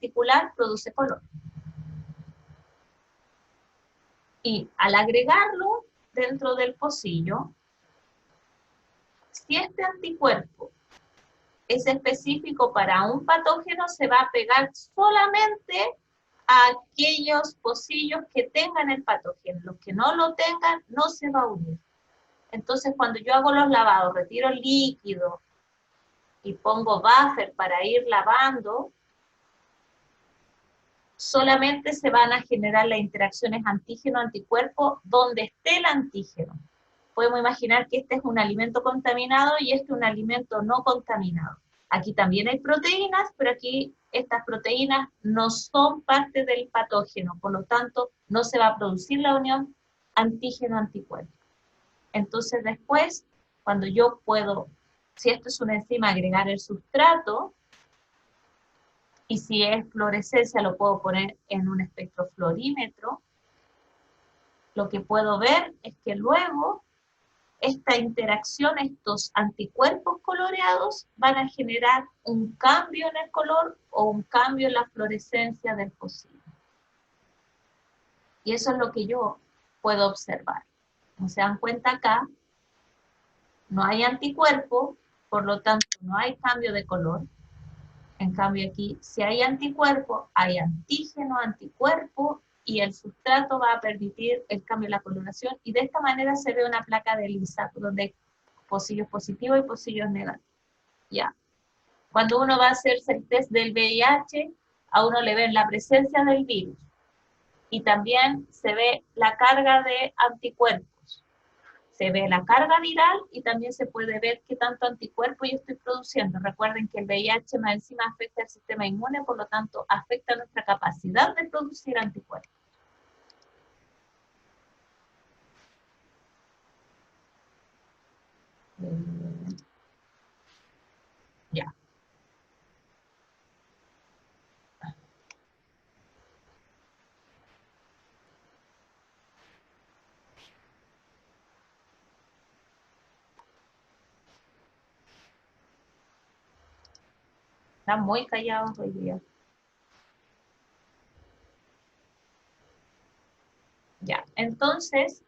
particular produce color. Y al agregarlo dentro del pocillo, si este anticuerpo es específico para un patógeno, se va a pegar solamente a aquellos pocillos que tengan el patógeno. Los que no lo tengan, no se va a unir. Entonces, cuando yo hago los lavados, retiro el líquido y pongo buffer para ir lavando, solamente se van a generar las interacciones antígeno-anticuerpo donde esté el antígeno. Podemos imaginar que este es un alimento contaminado y este es un alimento no contaminado. Aquí también hay proteínas, pero aquí estas proteínas no son parte del patógeno, por lo tanto no se va a producir la unión antígeno-anticuerpo. Entonces después, cuando yo puedo, si esto es una enzima, agregar el sustrato, y si es fluorescencia lo puedo poner en un espectrofluorímetro, lo que puedo ver es que luego esta interacción, estos anticuerpos coloreados, van a generar un cambio en el color o un cambio en la fluorescencia del pocillo. Y eso es lo que yo puedo observar. Como se dan cuenta acá, no hay anticuerpo, por lo tanto no hay cambio de color. En cambio aquí, si hay anticuerpo, hay antígeno, anticuerpo, y el sustrato va a permitir el cambio de la coloración, y de esta manera se ve una placa de lisa, donde hay pocillos positivos y pocillos negativos. ¿Ya? Cuando uno va a hacerse el test del VIH, a uno le ven la presencia del virus, y también se ve la carga de anticuerpos. Se ve la carga viral y también se puede ver qué tanto anticuerpo yo estoy produciendo. Recuerden que el VIH más encima afecta al sistema inmune, por lo tanto afecta nuestra capacidad de producir anticuerpos. Ya. Están muy callados hoy día. Ya, entonces,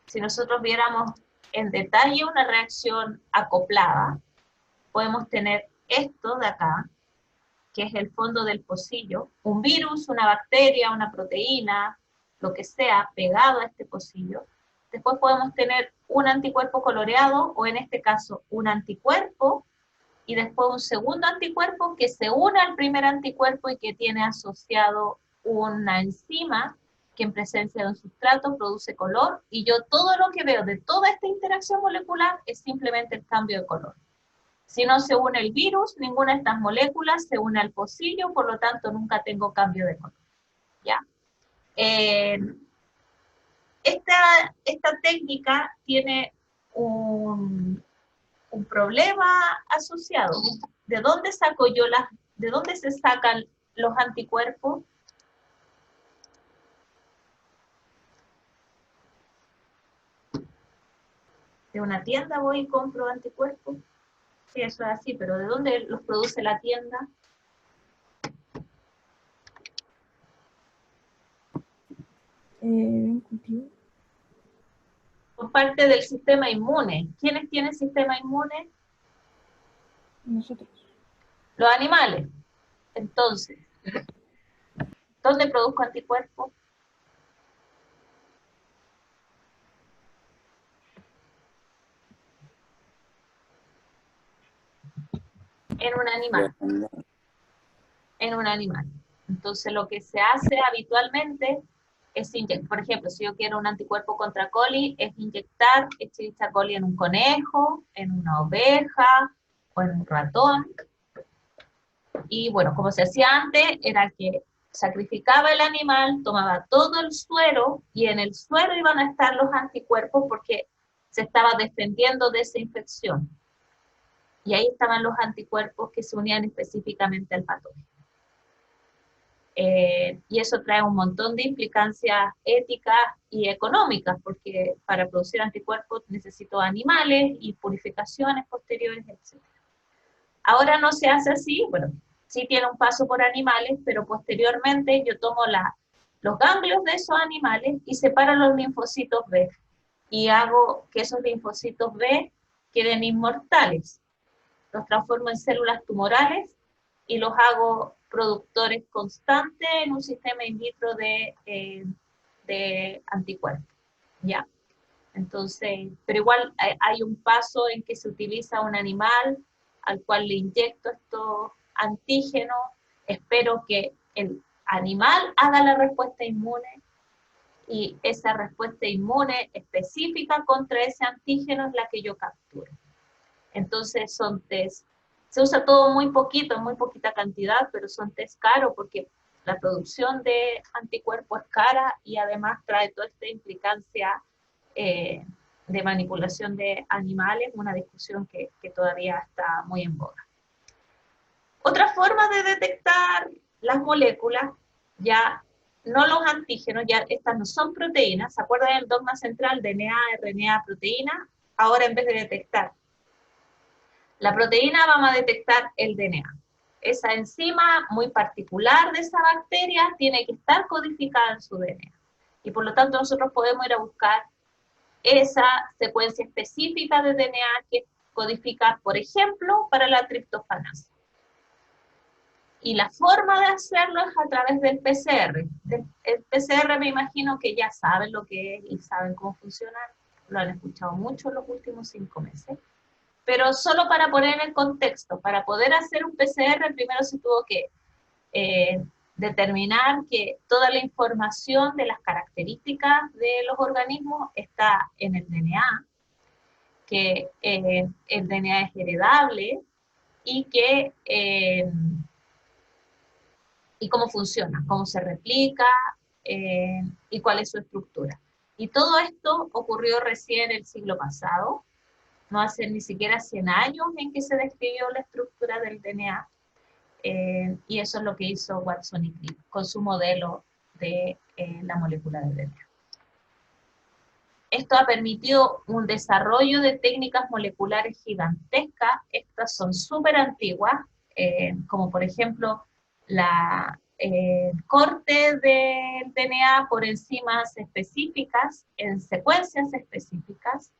si nosotros viéramos en detalle una reacción acoplada, podemos tener esto de acá, que es el fondo del pocillo, un virus, una bacteria, una proteína, lo que sea, pegado a este pocillo. Después podemos tener un anticuerpo coloreado, o en este caso, un anticuerpo, y después un segundo anticuerpo que se une al primer anticuerpo y que tiene asociado una enzima que en presencia de un sustrato produce color, y yo todo lo que veo de toda esta interacción molecular es simplemente el cambio de color. Si no se une el virus, ninguna de estas moléculas se une al pocillo, por lo tanto nunca tengo cambio de color. ¿Ya? Esta técnica tiene un problema asociado. ¿De dónde saco yo de dónde se sacan los anticuerpos? De una tienda voy y compro anticuerpos. Sí, eso es así, pero ¿de dónde los produce la tienda? Por parte del sistema inmune. ¿Quiénes tienen sistema inmune? Nosotros. Los animales. Entonces, ¿dónde produzco anticuerpos? En un animal. En un animal. Entonces, lo que se hace habitualmente es inyectar, por ejemplo, si yo quiero un anticuerpo contra coli, es inyectar Escherichia coli en un conejo, en una oveja o en un ratón. Y bueno, como se hacía antes, era que sacrificaba el animal, tomaba todo el suero, y en el suero iban a estar los anticuerpos porque se estaba defendiendo de esa infección. Y ahí estaban los anticuerpos que se unían específicamente al patógeno. Y eso trae un montón de implicancias éticas y económicas, porque para producir anticuerpos necesito animales y purificaciones posteriores, etc. Ahora no se hace así, bueno, sí tiene un paso por animales, pero posteriormente yo tomo los ganglios de esos animales y separo los linfocitos B, y hago que esos linfocitos B queden inmortales. Los transformo en células tumorales y los hago productores constantes en un sistema in vitro de anticuerpos, ¿ya? Entonces, pero igual hay un paso en que se utiliza un animal al cual le inyecto estos antígenos, espero que el animal haga la respuesta inmune, y esa respuesta inmune específica contra ese antígeno es la que yo capturo. Entonces son test, se usa todo muy poquito, en muy poquita cantidad, pero son test caros porque la producción de anticuerpos es cara y además trae toda esta implicancia de manipulación de animales, una discusión que todavía está muy en boga. Otra forma de detectar las moléculas, ya no los antígenos, ya estas no son proteínas, ¿se acuerdan del dogma central, DNA, RNA, proteína? Ahora en vez de detectar la proteína vamos a detectar el DNA. Esa enzima muy particular de esa bacteria tiene que estar codificada en su DNA. Y por lo tanto nosotros podemos ir a buscar esa secuencia específica de DNA que codifica, por ejemplo, para la triptofanasa. Y la forma de hacerlo es a través del PCR. El PCR me imagino que ya saben lo que es y saben cómo funciona. Lo han escuchado mucho en los últimos 5 meses. Pero solo para poner en el contexto, para poder hacer un PCR, primero se tuvo que determinar que toda la información de las características de los organismos está en el DNA, que el DNA es heredable y que y cómo funciona, cómo se replica y cuál es su estructura. Y todo esto ocurrió recién el siglo pasado, no hace ni siquiera 100 años en que se describió la estructura del DNA, y eso es lo que hizo Watson y Crick con su modelo de la molécula del DNA. Esto ha permitido un desarrollo de técnicas moleculares gigantescas, estas son súper antiguas, como por ejemplo la corte del DNA por enzimas específicas, en secuencias específicas,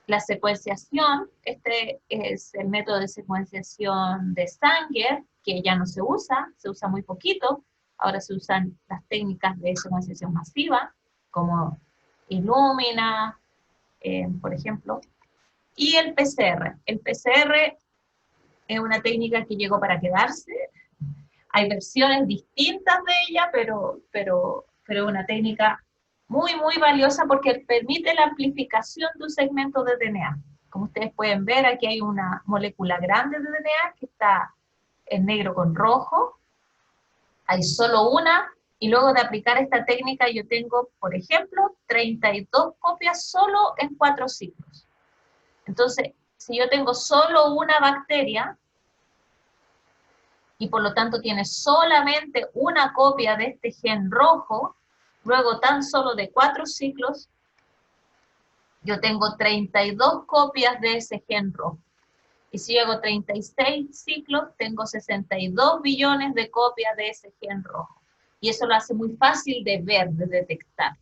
la secuenciación, este es el método de secuenciación de Sanger, que ya no se usa muy poquito, ahora se usan las técnicas de secuenciación masiva, como Illumina, por ejemplo, y el PCR. El PCR es una técnica que llegó para quedarse, hay versiones distintas de ella, pero una técnica muy, muy valiosa porque permite la amplificación de un segmento de DNA. Como ustedes pueden ver, aquí hay una molécula grande de DNA que está en negro con rojo, hay solo una, y luego de aplicar esta técnica yo tengo, por ejemplo, 32 copias solo en 4 ciclos. Entonces, si yo tengo solo una bacteria, y por lo tanto tiene solamente una copia de este gen rojo, luego tan solo de 4 ciclos, yo tengo 32 copias de ese gen rojo. Y si hago 36 ciclos, tengo 62 billones de copias de ese gen rojo. Y eso lo hace muy fácil de ver, de detectar,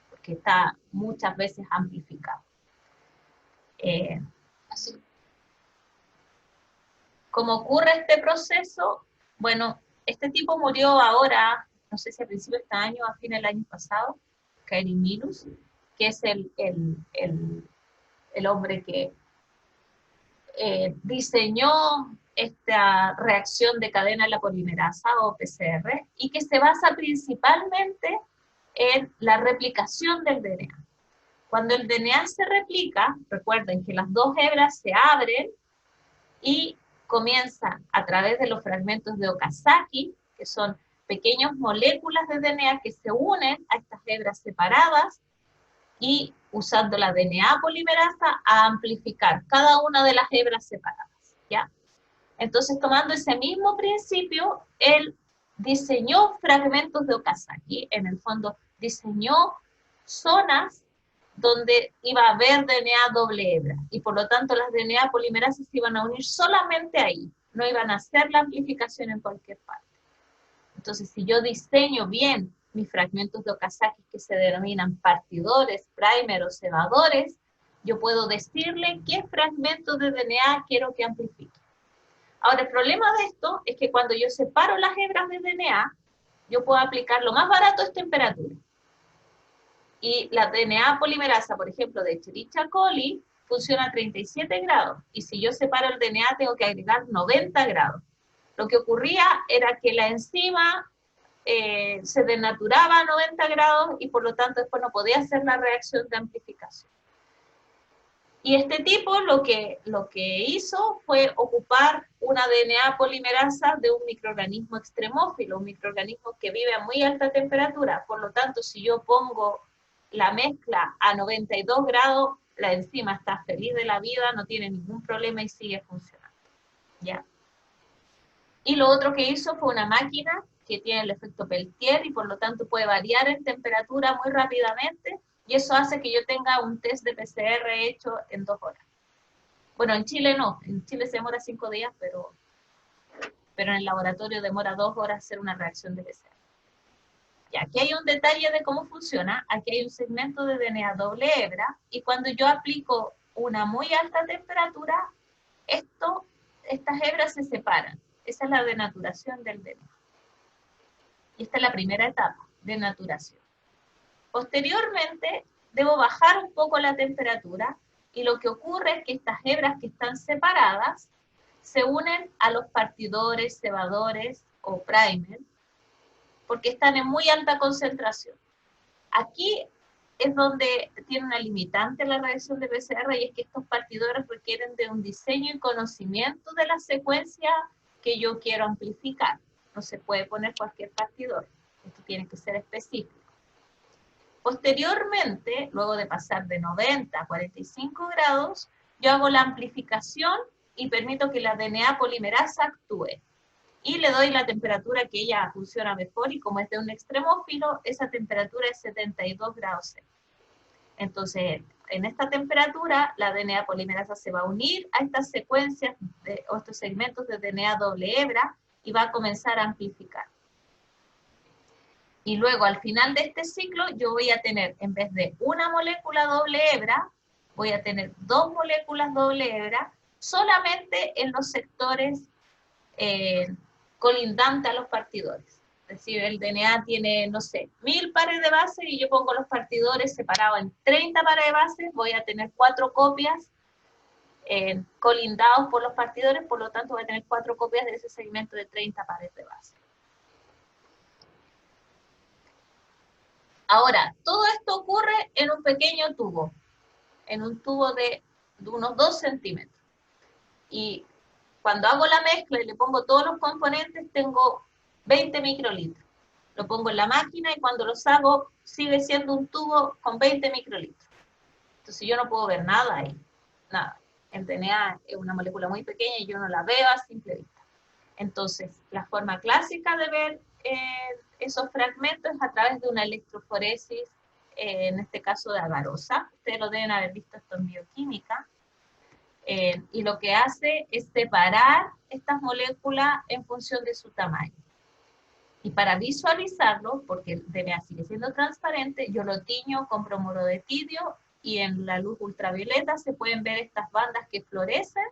porque está muchas veces amplificado. Así. ¿Cómo ocurre este proceso? Bueno, este tipo murió ahora, no sé si a principios de este año, a fines del año pasado, Gary Milus, que es el hombre que diseñó esta reacción de cadena de la polimerasa, o PCR, y que se basa principalmente en la replicación del DNA. Cuando el DNA se replica, recuerden que las 2 hebras se abren y comienzan a través de los fragmentos de Okazaki, que son pequeñas moléculas de DNA que se unen a estas hebras separadas y usando la DNA polimerasa a amplificar cada una de las hebras separadas, ¿ya? Entonces, tomando ese mismo principio, él diseñó fragmentos de Okazaki, en el fondo diseñó zonas donde iba a haber DNA doble hebra, y por lo tanto las DNA polimerasas se iban a unir solamente ahí, no iban a hacer la amplificación en cualquier parte. Entonces, si yo diseño bien mis fragmentos de Okazaki que se denominan partidores, primer o cebadores, yo puedo decirle qué fragmentos de DNA quiero que amplifique. Ahora, el problema de esto es que cuando yo separo las hebras de DNA, yo puedo aplicar lo más barato es temperatura. Y la DNA polimerasa, por ejemplo, de Escherichia coli, funciona a 37 grados. Y si yo separo el DNA, tengo que agregar 90 grados. Lo que ocurría era que la enzima se denaturaba a 90 grados y por lo tanto después no podía hacer la reacción de amplificación. Y este tipo lo que hizo fue ocupar una DNA polimerasa de un microorganismo extremófilo, un microorganismo que vive a muy alta temperatura. Por lo tanto, si yo pongo la mezcla a 92 grados, la enzima está feliz de la vida, no tiene ningún problema y sigue funcionando. ¿Ya? Y lo otro que hizo fue una máquina que tiene el efecto Peltier y por lo tanto puede variar en temperatura muy rápidamente y eso hace que yo tenga un test de PCR hecho en 2 horas. Bueno, en Chile no, en Chile se demora 5 días, pero en el laboratorio demora 2 horas hacer una reacción de PCR. Y aquí hay un detalle de cómo funciona, aquí hay un segmento de DNA doble hebra y cuando yo aplico una muy alta temperatura, estas hebras se separan. Esa es la denaturación del DNA. Y esta es la primera etapa, denaturación. Posteriormente, debo bajar un poco la temperatura y lo que ocurre es que estas hebras que están separadas se unen a los partidores, cebadores o primer, porque están en muy alta concentración. Aquí es donde tiene una limitante la reacción de PCR y es que estos partidores requieren de un diseño y conocimiento de la secuencia que yo quiero amplificar. No se puede poner cualquier partidor, esto tiene que ser específico. Posteriormente, luego de pasar de 90 a 45 grados, yo hago la amplificación y permito que la DNA polimerasa actúe. Y le doy la temperatura que ella funciona mejor y como es de un extremófilo, esa temperatura es 72 grados C. Entonces, en esta temperatura, la DNA polimerasa se va a unir a estas secuencias o estos segmentos de DNA doble hebra y va a comenzar a amplificar. Y luego, al final de este ciclo, yo voy a tener, en vez de una molécula doble hebra, voy a tener 2 moléculas doble hebra solamente en los sectores colindantes a los partidores. Es decir, el DNA tiene, no sé, 1000 pares de bases y yo pongo los partidores separados en 30 pares de bases, voy a tener 4 copias colindados por los partidores, por lo tanto voy a tener 4 copias de ese segmento de 30 pares de bases. Ahora, todo esto ocurre en un pequeño tubo, en un tubo de unos 2 centímetros. Y cuando hago la mezcla y le pongo todos los componentes, tengo 20 microlitros. Lo pongo en la máquina y cuando los hago, sigue siendo un tubo con 20 microlitros. Entonces yo no puedo ver nada ahí, nada. El DNA es una molécula muy pequeña y yo no la veo a simple vista. Entonces, la forma clásica de ver esos fragmentos es a través de una electroforesis, en este caso de agarosa. Ustedes lo deben haber visto esto en bioquímica. Y lo que hace es separar estas moléculas en función de su tamaño. Y para visualizarlo, porque el DNA sigue siendo transparente, yo lo tiño con bromuro de tidio y en la luz ultravioleta se pueden ver estas bandas que florecen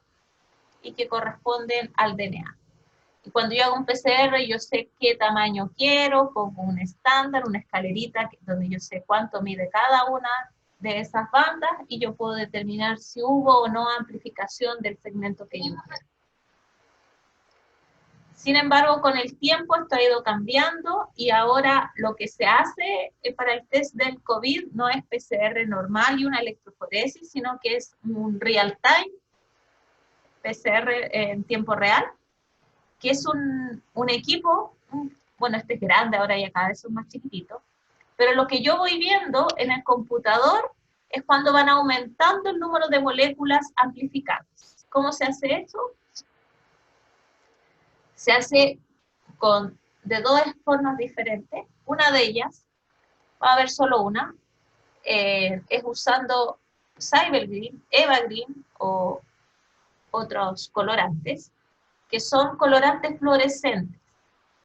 y que corresponden al DNA. Y cuando yo hago un PCR, yo sé qué tamaño quiero, pongo un estándar, una escalerita donde yo sé cuánto mide cada una de esas bandas y yo puedo determinar si hubo o no amplificación del segmento que yo quiero. Sin embargo, con el tiempo esto ha ido cambiando y ahora lo que se hace para el test del COVID no es PCR normal y una electroforesis, sino que es un real-time PCR en tiempo real, que es un equipo, bueno, este es grande, ahora ya cada vez son más chiquititos, pero lo que yo voy viendo en el computador es cuando van aumentando el número de moléculas amplificadas. ¿Cómo se hace eso? Se hace de 2 formas diferentes. Una de ellas, va a haber solo una, es usando Cybergreen, Evagreen o otros colorantes, que son colorantes fluorescentes.